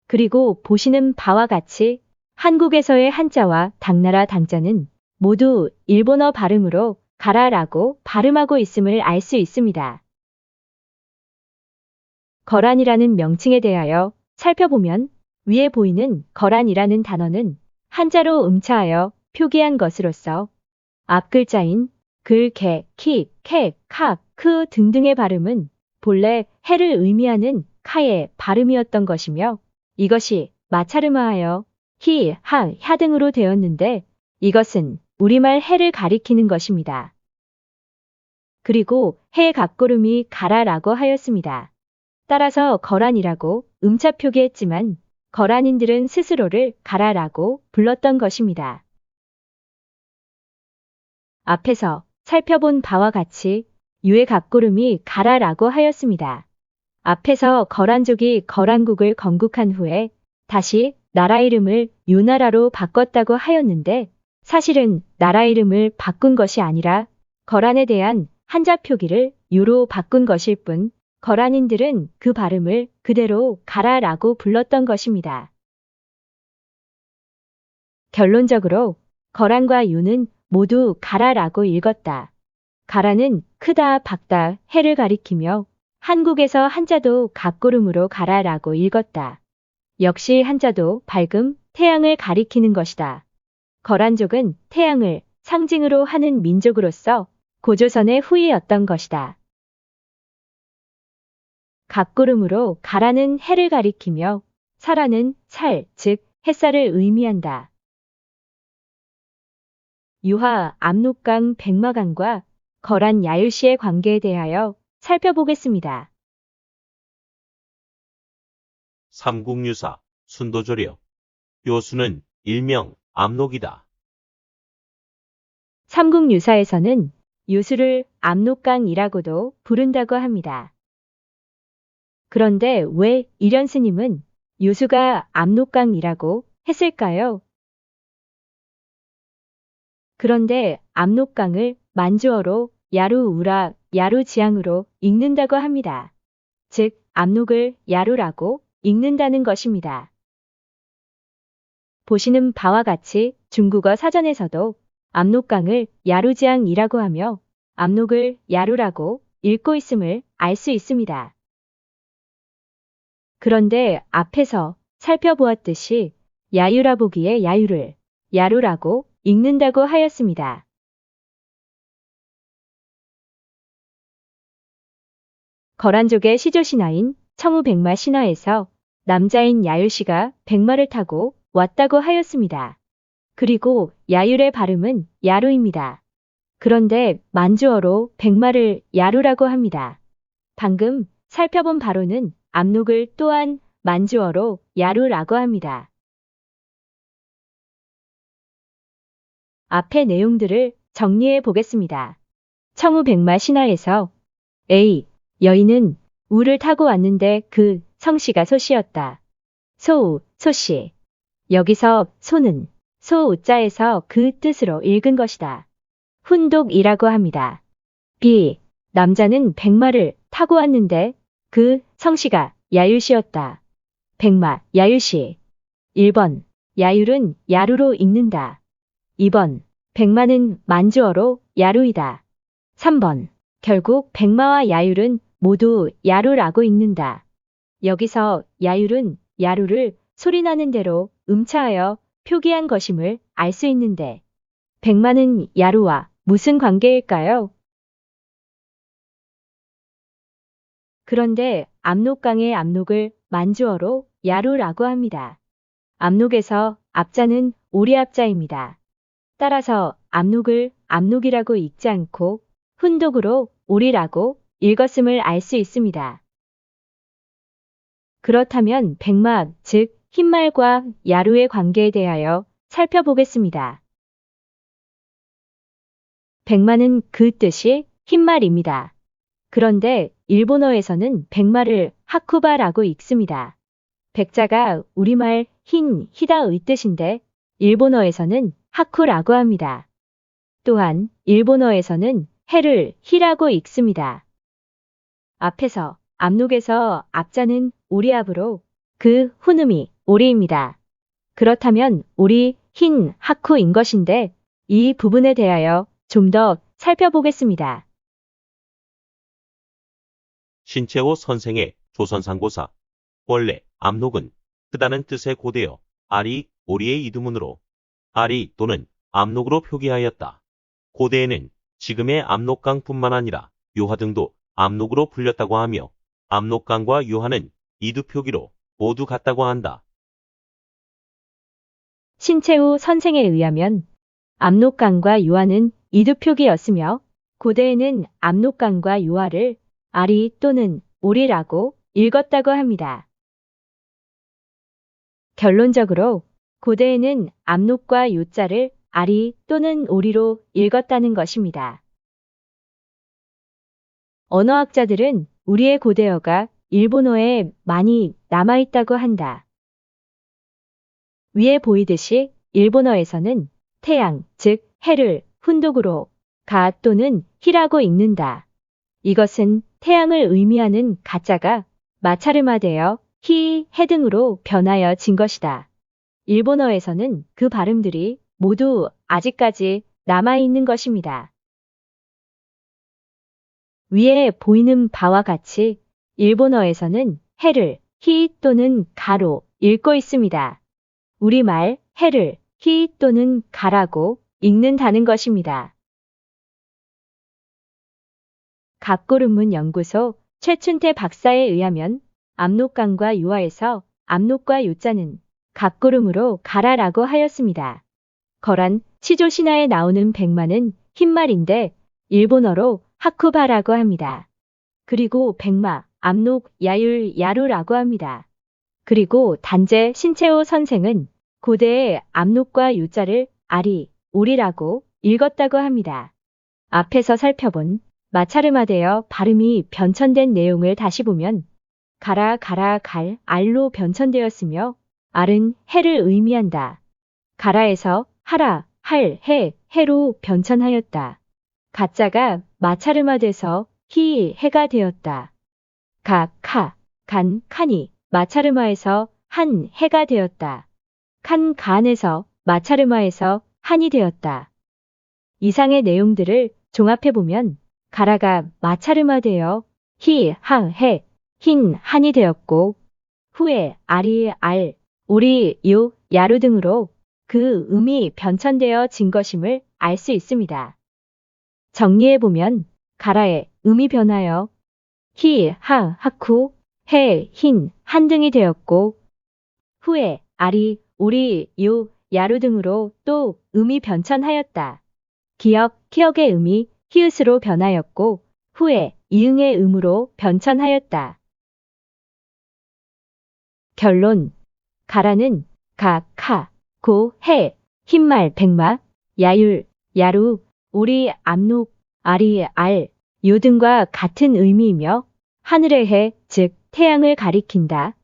그리고 보시는 바와 같이 한국에서의 한자와 당나라 당자는 모두 일본어 발음으로 가라라고 발음하고 있음을 알 수 있습니다. 거란이라는 명칭에 대하여 살펴보면 위에 보이는 거란이라는 단어는 한자로 음차하여 표기한 것으로서 앞 글자인 글, 개, 키, 캐, 카, 크 등등의 발음은 본래 해를 의미하는 카의 발음이었던 것이며 이것이 마차르마하여 히, 하, 야 등으로 되었는데 이것은 우리말 해를 가리키는 것입니다. 그리고 해 갑고름이 가라라고 하였습니다. 따라서 거란이라고 음차 표기했지만 거란인들은 스스로를 가라라고 불렀던 것입니다. 앞에서 살펴본 바와 같이 유의 갑고름이 가라라고 하였습니다. 앞에서 거란족이 거란국을 건국한 후에 다시 나라 이름을 유나라로 바꿨다고 하였는데 사실은 나라 이름을 바꾼 것이 아니라 거란에 대한 한자 표기를 유로 바꾼 것일 뿐 거란인들은 그 발음을 그대로 가라라고 불렀던 것입니다. 결론적으로 거란과 유는 모두 가라라고 읽었다. 가라는 크다, 박다, 해를 가리키며 한국에서 한자도 갑고름으로 가라라고 읽었다. 역시 한자도 밝음, 태양을 가리키는 것이다. 거란족은 태양을 상징으로 하는 민족으로서 고조선의 후예였던 것이다. 갑고름으로 가라는 해를 가리키며 사라는 살, 즉 햇살을 의미한다. 유하, 압록강, 백마강과 거란 야유시의 관계에 대하여 살펴보겠습니다. 삼국유사, 순도조력. 요수는 일명 압록이다. 삼국유사에서는 요수를 압록강이라고도 부른다고 합니다. 그런데 왜 이련 스님은 요수가 압록강이라고 했을까요? 그런데 압록강을 만주어로 야루우라, 야루지앙으로 읽는다고 합니다. 즉, 압록을 야루라고 읽는다는 것입니다. 보시는 바와 같이 중국어 사전에서도 압록강을 야루지앙이라고 하며 압록을 야루라고 읽고 있음을 알 수 있습니다. 그런데 앞에서 살펴보았듯이 야유라 보기에 야유를 야루라고 읽는다고 하였습니다. 거란족의 시조신화인 청우백마 신화에서 남자인 야유씨가 백마를 타고 왔다고 하였습니다. 그리고 야율의 발음은 야루입니다. 그런데 만주어로 백마를 야루라고 합니다. 방금 살펴본 바로는 압록을 또한 만주어로 야루라고 합니다. 앞의 내용들을 정리해 보겠습니다. 청우백마 신화에서 A. 여인은 우를 타고 왔는데 그 성씨가 소씨였다. 소우, 소씨. 여기서 소는 소우자에서 그 뜻으로 읽은 것이다. 훈독이라고 합니다. B. 남자는 백마를 타고 왔는데 그 성씨가 야율씨였다. 백마, 야율씨. 1번. 야율은 야루로 읽는다. 2번. 백마는 만주어로 야루이다. 3번. 결국 백마와 야율은 모두 야루라고 읽는다. 여기서 야율은 야루를 소리나는 대로 음차하여 표기한 것임을 알 수 있는데 백마는 야루와 무슨 관계일까요? 그런데 압록강의 압록을 만주어로 야루라고 합니다. 압록에서 압자는 오리압자입니다. 따라서 압록을 압록이라고 읽지 않고 훈독으로 오리라고 읽었음을 알 수 있습니다. 그렇다면 백마, 즉 흰말과 야루의 관계에 대하여 살펴보겠습니다. 백마는 그 뜻이 흰말입니다. 그런데 일본어에서는 백마를 하쿠바라고 읽습니다. 백자가 우리말 흰, 희다의 뜻인데 일본어에서는 하쿠라고 합니다. 또한 일본어에서는 해를 히라고 읽습니다. 앞에서 압록에서 압자는 오리압으로 그 훈음이 오리입니다. 그렇다면 오리, 흰, 하쿠인 것인데 이 부분에 대하여 좀 더 살펴보겠습니다. 신채호 선생의 조선상고사. 원래 압록은 크다는 뜻의 고대어 아리, 오리의 이두문으로 아리 또는 압록으로 표기하였다. 고대에는 지금의 압록강뿐만 아니라 유화 등도 압록으로 불렸다고 하며 압록강과 유화는 이두 표기로 모두 같다고 한다. 신채우 선생에 의하면 압록강과 유화는 이두 표기였으며 고대에는 압록강과 유화를 아리 또는 오리라고 읽었다고 합니다. 결론적으로 고대에는 압록과 요자를 아리 또는 오리로 읽었다는 것입니다. 언어학자들은 우리의 고대어가 일본어에 많이 남아있다고 한다. 위에 보이듯이 일본어에서는 태양, 즉 해를 훈독으로 가 또는 히라고 읽는다. 이것은 태양을 의미하는 가자가 마차르마되어 히, 해 등으로 변하여진 것이다. 일본어에서는 그 발음들이 모두 아직까지 남아있는 것입니다. 위에 보이는 바와 같이 일본어에서는 해를 히 또는 가로 읽고 있습니다. 우리말 해를 히 또는 가라고 읽는다는 것입니다. 갑고름문 연구소 최춘태 박사에 의하면 압록강과 유화에서 압록과 요자는 갑고름으로 가라라고 하였습니다. 거란 시조신화에 나오는 백마는 흰말인데 일본어로 하쿠바라고 합니다. 그리고 백마, 압록, 야율, 야루라고 합니다. 그리고 단제 신채호 선생은 고대의 압록과 요자를 아리, 오리라고 읽었다고 합니다. 앞에서 살펴본 마차르마되어 발음이 변천된 내용을 다시 보면 가라, 가라, 갈, 알로 변천되었으며 알은 해를 의미한다. 가라에서 하라, 할, 해, 해로 변천하였다. 가자가 마차르마돼서 히, 해가 되었다. 가, 카, 간, 칸이 마차르마에서 한, 해가 되었다. 칸, 간에서 마차르마에서 한이 되었다. 이상의 내용들을 종합해보면 가라가 마차르마 되어 히, 하, 해, 흰, 한이 되었고 후에 아리, 알, 오리, 요, 야루 등으로 그 음이 변천되어 진 것임을 알 수 있습니다. 정리해보면 가라의 음이 변하여 히, 하, 하쿠, 해, 흰, 한 등이 되었고 후에 아리, 오리, 요, 야루 등으로 또 음이 변천하였다. 기역, 키역의 음이 히읗으로 변하였고 후에 이응의 음으로 변천하였다. 결론. 가라는 가, 카, 고, 해, 흰말, 백마, 야율, 야루, 오리, 압록, 아리, 알, 요 등과 같은 의미이며 하늘의 해, 즉 태양을 가리킨다.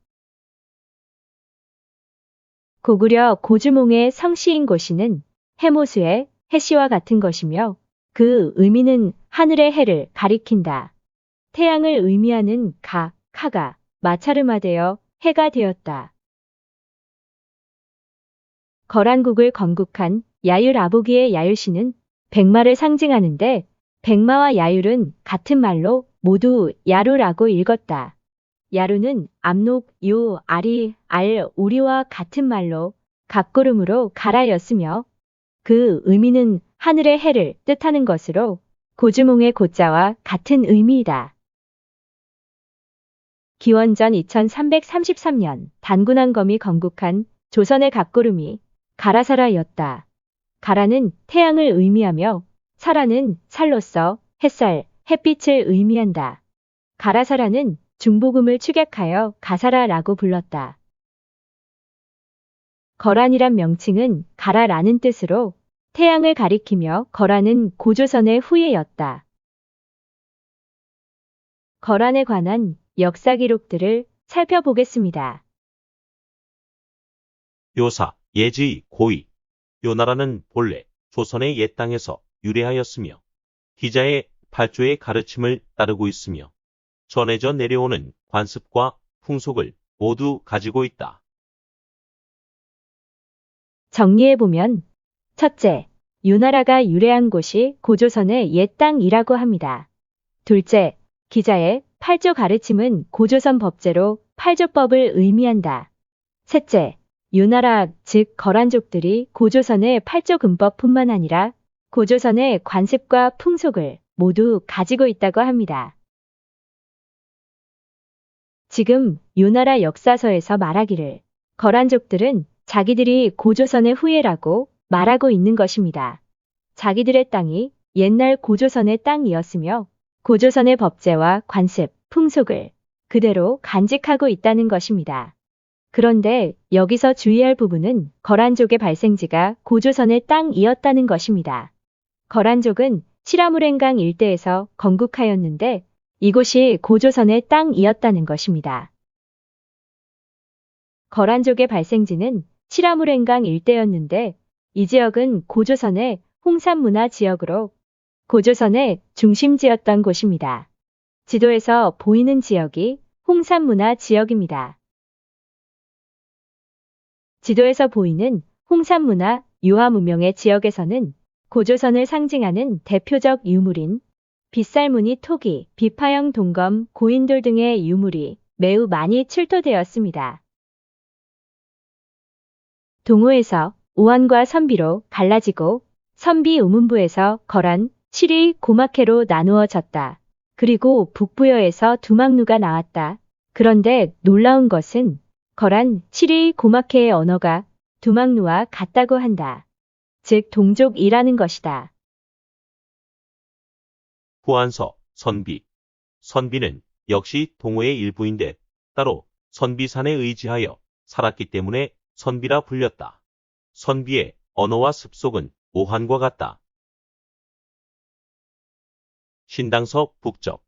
고구려 고주몽의 성시인 고시는 해모수의 해시와 같은 것이며 그 의미는 하늘의 해를 가리킨다. 태양을 의미하는 가, 카가 마차르마되어 해가 되었다. 거란국을 건국한 야율 아보기의 야율시는 백마를 상징하는데 백마와 야율은 같은 말로 모두 야루라고 읽었다. 야루는 압록, 요, 아리, 알, 오리와 같은 말로 각고름으로 가라였으며 그 의미는 하늘의 해를 뜻하는 것으로 고주몽의 고자와 같은 의미이다. 기원전 2333년 단군왕검이 건국한 조선의 각고름이 가라사라였다. 가라는 태양을 의미하며 사라는 살로서 햇살, 햇빛을 의미한다. 가라사라는 중복음을 축약하여 가사라라고 불렀다. 거란이란 명칭은 가라라는 뜻으로 태양을 가리키며 거란은 고조선의 후예였다. 거란에 관한 역사 기록들을 살펴보겠습니다. 요사, 예지의 고의. 요 나라는 본래 조선의 옛 땅에서 유래하였으며 기자의 팔조의 가르침을 따르고 있으며 전해져 내려오는 관습과 풍속을 모두 가지고 있다. 정리해보면 첫째, 요 나라가 유래한 곳이 고조선의 옛 땅이라고 합니다. 둘째, 기자의 팔조 가르침은 고조선 법제로 팔조법을 의미한다. 셋째, 요 나라 즉 거란족들이 고조선의 팔조금법뿐만 아니라 고조선의 관습과 풍속을 모두 가지고 있다고 합니다. 지금 요 나라 역사서에서 말하기를 거란족들은 자기들이 고조선의 후예라고 말하고 있는 것입니다. 자기들의 땅이 옛날 고조선의 땅이었으며 고조선의 법제와 관습, 풍속을 그대로 간직하고 있다는 것입니다. 그런데 여기서 주의할 부분은 거란족의 발생지가 고조선의 땅이었다는 것입니다. 거란족은 시라무렌강 일대에서 건국하였는데 이곳이 고조선의 땅이었다는 것입니다. 거란족의 발생지는 시라무렌강 일대였는데 이 지역은 고조선의 홍산문화 지역으로 고조선의 중심지였던 곳입니다. 지도에서 보이는 지역이 홍산문화 지역입니다. 지도에서 보이는 홍산문화 유화문명의 지역에서는 고조선을 상징하는 대표적 유물인 빗살무늬 토기, 비파형 동검, 고인돌 등의 유물이 매우 많이 출토되었습니다. 동호에서 오한과 선비로 갈라지고 선비 우문부에서 거란, 칠의 고마케로 나누어졌다. 그리고 북부여에서 두막누가 나왔다. 그런데 놀라운 것은 거란, 칠의 고마케의 언어가 두막누와 같다고 한다. 즉 동족이라는 것이다. 후한서, 선비. 선비는 역시 동호의 일부인데 따로 선비산에 의지하여 살았기 때문에 선비라 불렸다. 선비의 언어와 습속은 오한과 같다. 신당서 북적.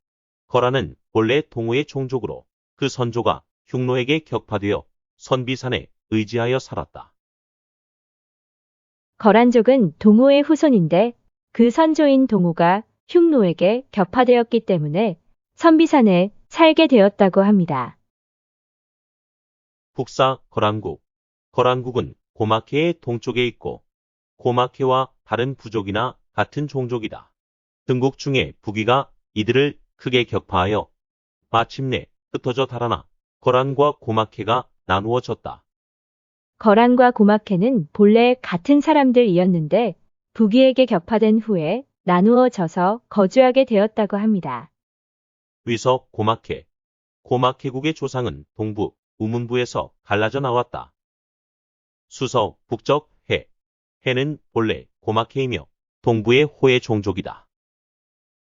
거란은 본래 동호의 종족으로 그 선조가 흉노에게 격파되어 선비산에 의지하여 살았다. 거란족은 동호의 후손인데 그 선조인 동호가 흉노에게 격파되었기 때문에 선비산에 살게 되었다고 합니다. 북사 거란국. 거란국은 고마케의 동쪽에 있고 고마케와 다른 부족이나 같은 종족이다. 등국 중에 북위가 이들을 크게 격파하여 마침내 흩어져 달아나 거란과 고마케가 나누어졌다. 거란과 고마케는 본래 같은 사람들이었는데 북위에게 격파된 후에 나누어져서 거주하게 되었다고 합니다. 위서 고마케. 고마케국의 조상은 동부 우문부에서 갈라져 나왔다. 수서 북적 해. 해는 본래 고마케이며 동부의 호의 종족이다.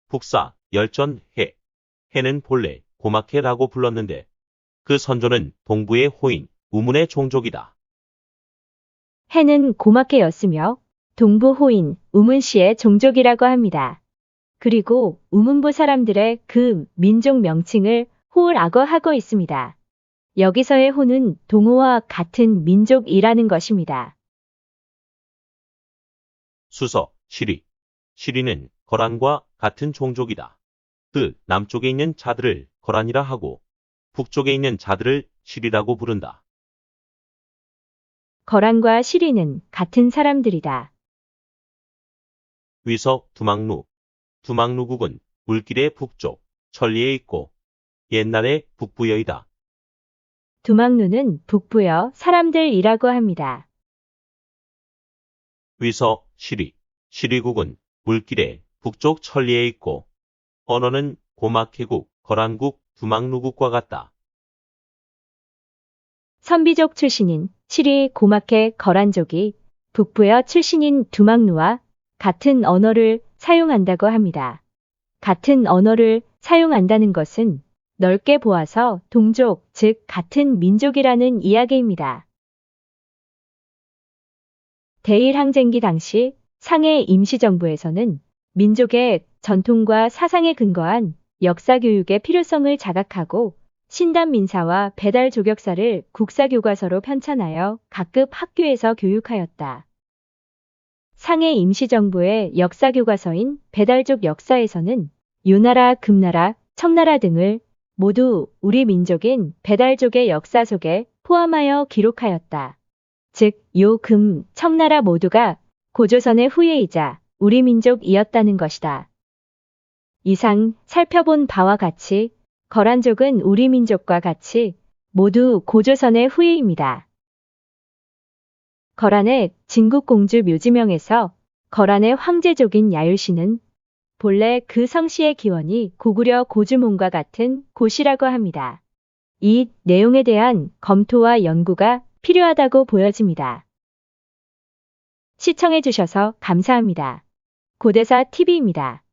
북사 열전 해. 해는 본래 고마케라고 불렀는데 그 선조는 동부의 호인 우문의 종족이다. 해는 고마케였으며 동부 호인 우문시의 종족이라고 합니다. 그리고 우문부 사람들의 그 민족 명칭을 호라고 하고 있습니다. 여기서의 호는 동호와 같은 민족이라는 것입니다. 수서 시리. 시리는 거란과 같은 종족이다. 그 남쪽에 있는 자들을 거란이라 하고 북쪽에 있는 자들을 시리라고 부른다. 거란과 시리는 같은 사람들이다. 위서 두막루. 두막루국은 물길의 북쪽 천리에 있고 옛날에 북부여이다. 두막루는 북부여 사람들이라고 합니다. 위서 시리. 시리국은 물길의 북쪽 천리에 있고 언어는 고마케국, 거란국, 두막루국과 같다. 선비족 출신인 시리 고마케 거란족이 북부여 출신인 두막루와 같은 언어를 사용한다고 합니다. 같은 언어를 사용한다는 것은 넓게 보아서 동족, 즉 같은 민족이라는 이야기입니다. 대일항쟁기 당시 상해 임시정부에서는 민족의 전통과 사상에 근거한 역사교육의 필요성을 자각하고 신단민사와 배달조격사를 국사교과서로 편찬하여 각급 학교에서 교육하였다. 상해 임시정부의 역사교과서인 배달족 역사에서는 요나라, 금나라, 청나라 등을 모두 우리 민족인 배달족의 역사 속에 포함하여 기록하였다. 즉, 요, 금, 청나라 모두가 고조선의 후예이자 우리 민족이었다는 것이다. 이상 살펴본 바와 같이 거란족은 우리 민족과 같이 모두 고조선의 후예입니다. 거란의 진국공주 묘지명에서 거란의 황제족인 야율시는 본래 그 성씨의 기원이 고구려 고주몽과 같은 곳이라고 합니다. 이 내용에 대한 검토와 연구가 필요하다고 보여집니다. 시청해주셔서 감사합니다. 고대사 TV입니다.